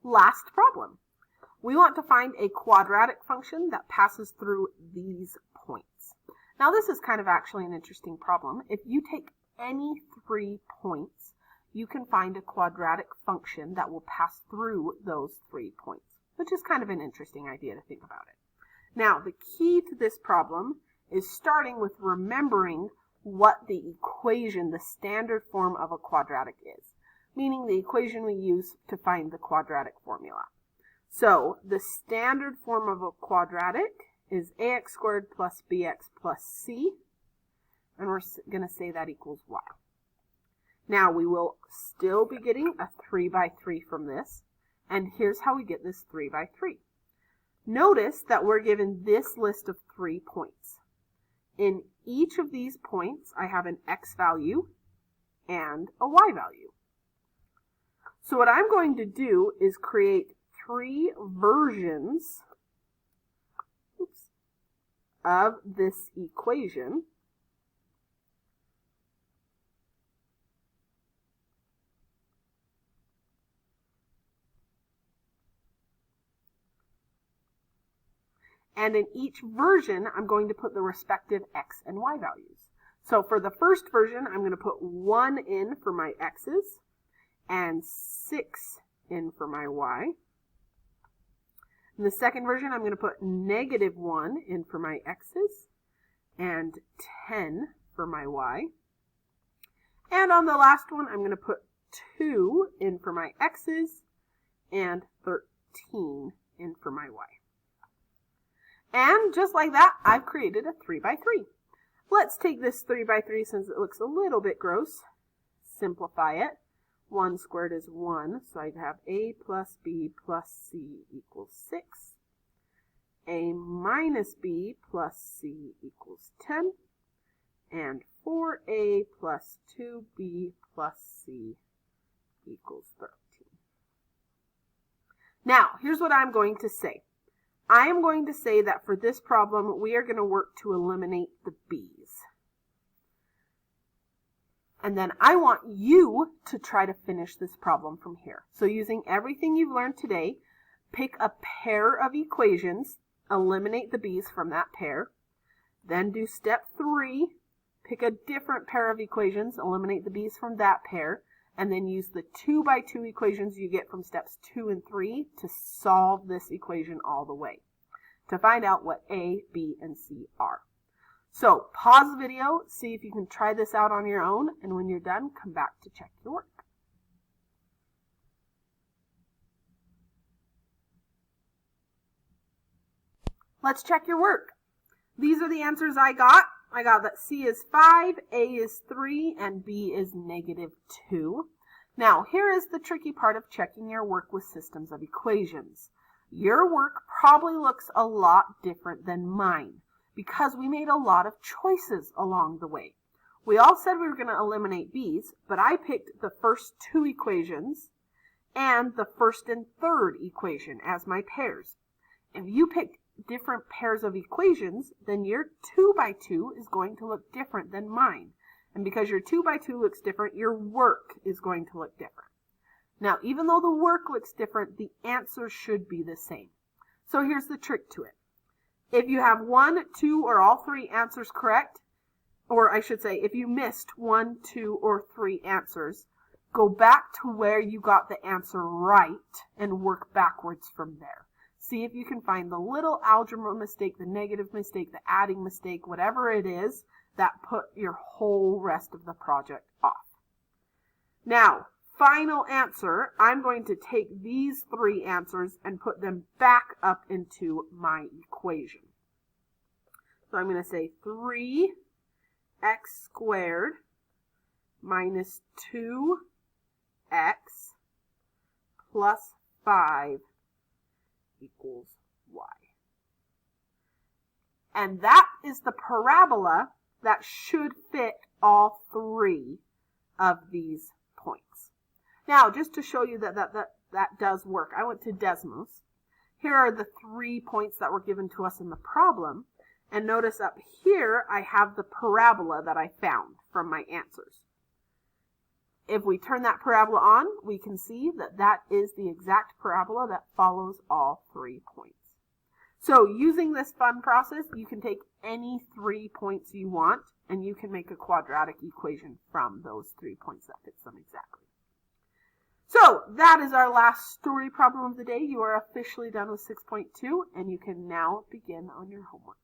Last problem. We want to find a quadratic function that passes through these points. Now this is kind of actually an interesting problem. If you take any 3 points, you can find a quadratic function that will pass through those 3 points, which is kind of an interesting idea to think about it. Now the key to this problem is starting with remembering what the equation, the standard form of a quadratic is, meaning the equation we use to find the quadratic formula. So the standard form of a quadratic is ax squared plus bx plus c, and we're going to say that equals y. Now we will still be getting a 3 by 3 from this, and here's how we get this 3 by 3. Notice that we're given this list of 3 points. In each of these points, I have an x value and a y value. So what I'm going to do is create 3 versions of this equation. And in each version, I'm going to put the respective x and y values. So for the first version, I'm going to put 1 in for my x's and 6 in for my y. In the second version, I'm going to put -1 in for my x's and 10 for my y. And on the last one, I'm going to put 2 in for my x's and 13 in for my y. And just like that, I've created a 3 by 3. Let's take this 3 by 3 since it looks a little bit gross. Simplify it. 1 squared is 1, so I'd have a plus b plus c equals 6. A minus b plus c equals 10. And 4a plus 2b plus c equals 13. Now, here's what I'm going to say. I am going to say that for this problem, we are going to work to eliminate the b's. And then I want you to try to finish this problem from here. So using everything you've learned today, pick a pair of equations, eliminate the b's from that pair. Then do step 3, pick a different pair of equations, eliminate the b's from that pair, and then use the 2 by 2 equations you get from steps 2 and 3 to solve this equation all the way, to find out what A, B, and C are. So pause the video, see if you can try this out on your own, and when you're done, come back to check your work. Let's check your work. These are the answers I got. I got that C is 5, A is 3, and B is -2. Now, here is the tricky part of checking your work with systems of equations. Your work probably looks a lot different than mine because we made a lot of choices along the way. We all said we were going to eliminate b's, but I picked the first 2 equations and the first and third equation as my pairs. If you picked different pairs of equations, then your 2 by 2 is going to look different than mine. And because your 2 by 2 looks different, your work is going to look different. Now, even though the work looks different, the answer should be the same. So here's the trick to it. If you have 1, 2, or all 3 answers correct, or I should say, if you missed 1, 2, or 3 answers, go back to where you got the answer right and work backwards from there. See if you can find the little algebra mistake, the negative mistake, the adding mistake, whatever it is that put your whole rest of the project off. Now, final answer, I'm going to take these 3 answers and put them back up into my equation. So I'm going to say 3x squared minus 2x plus 5 equals y. And that is the parabola that should fit all 3 of these points. Now, just to show you that does work, I went to Desmos. Here are the 3 points that were given to us in the problem. And notice up here, I have the parabola that I found from my answers. if we turn that parabola on, we can see that that is the exact parabola that follows all 3 points. So using this fun process, you can take any 3 points you want, and you can make a quadratic equation from those 3 points that fits them exactly. So that is our last story problem of the day. You are officially done with 6.2, and you can now begin on your homework.